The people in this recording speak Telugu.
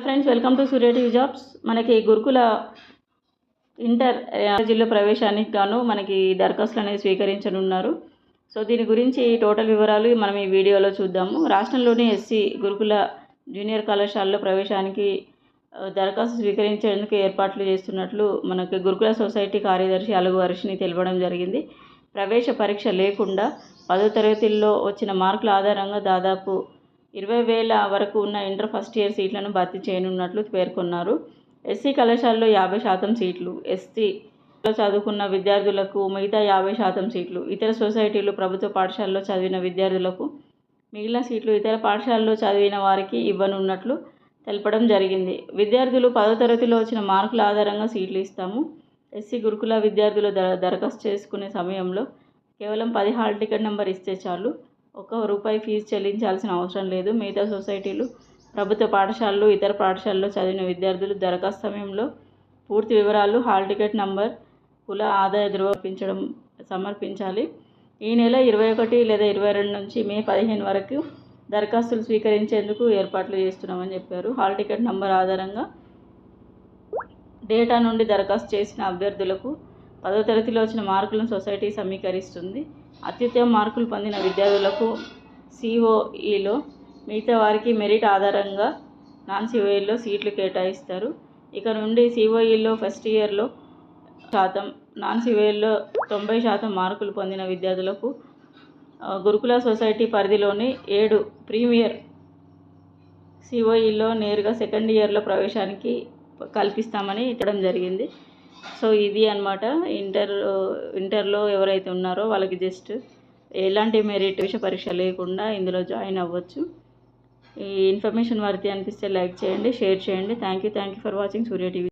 Friends, welcome to Surya TV jobs. మనకి గురుకుల ఇంటర్ కాలేజీల్లో ప్రవేశానికి గాను మనకి దరఖాస్తులు అనేది స్వీకరించనున్నారు. సో దీని గురించి టోటల్ వివరాలు మనం ఈ వీడియోలో చూద్దాము. రాష్ట్రంలోని ఎస్సీ గురుకుల జూనియర్ కళాశాలలో ప్రవేశానికి దరఖాస్తు స్వీకరించేందుకు ఏర్పాట్లు చేస్తున్నట్లు మనకి గురుకుల సొసైటీ కార్యదర్శి అలుగు వర్షిని తెలపడం జరిగింది. ప్రవేశ పరీక్ష లేకుండా 10వ తరగతిలో వచ్చిన మార్కుల ఆధారంగా దాదాపు 20,000 వరకు ఉన్న ఇంటర్ ఫస్ట్ ఇయర్ సీట్లను భర్తీ చేయనున్నట్లు పేర్కొన్నారు. ఎస్సీ కళాశాలలో 50% సీట్లు, ఎస్సీలో చదువుకున్న విద్యార్థులకు మిగతా 50% సీట్లు, ఇతర సొసైటీలు ప్రభుత్వ పాఠశాలలో చదివిన విద్యార్థులకు మిగిలిన సీట్లు ఇతర పాఠశాలలో చదివిన వారికి ఇవ్వనున్నట్లు తెలపడం జరిగింది. విద్యార్థులు 10వ తరగతిలో వచ్చిన మార్కుల ఆధారంగా సీట్లు ఇస్తాము. ఎస్సీ గురుకుల విద్యార్థులు దరఖాస్తు చేసుకునే సమయంలో కేవలం 10 హాల్ టికెట్ నెంబర్ ఇస్తే చాలు. ₹1 ఫీజు చెల్లించాల్సిన అవసరం లేదు. మిగతా సొసైటీలు ప్రభుత్వ పాఠశాలలు ఇతర పాఠశాలలో చదివిన విద్యార్థులు దరఖాస్తు సమయంలో పూర్తి వివరాలు, హాల్ టికెట్ నంబర్, కుల ఆదాయ ధృవీకరణ సమర్పించాలి. ఈ నెల 21 లేదా 22 నుంచి మే 15 వరకు దరఖాస్తులు స్వీకరించేందుకు ఏర్పాట్లు చేస్తున్నామని చెప్పారు. హాల్ టికెట్ నంబర్ ఆధారంగా డేటా నుండి దరఖాస్తు చేసిన అభ్యర్థులకు 10వ తరగతిలో వచ్చిన మార్కులను సొసైటీ సమీకరిస్తుంది. అత్యుత్తమ మార్కులు పొందిన విద్యార్థులకు సిఓఈలో, మిగతా వారికి మెరిట్ ఆధారంగా నాన్ సిఓఈలో సీట్లు కేటాయిస్తారు. ఇక నుండి సిఓఈలో ఫస్ట్ ఇయర్లో 100%, నాన్ సిఓఈలో 90% మార్కులు పొందిన విద్యార్థులకు గురుకుల సొసైటీ పరిధిలోని 7 ప్రీమియర్ సిఓఈలో నేరుగా సెకండ్ ఇయర్లో ప్రవేశానికి కల్పిస్తామని ఇవ్వడం జరిగింది. సో ఇది అన్నమాట. ఇంటర్లో ఎవరైతే ఉన్నారో వాళ్ళకి జస్ట్ ఎలాంటి మెరిట్ పరీక్ష లేకుండా ఇందులో జాయిన్ అవ్వచ్చు. ఈ ఇన్ఫర్మేషన్ వర్తి అనిపిస్తే లైక్ చేయండి, షేర్ చేయండి. Thank you for watching Surya TV.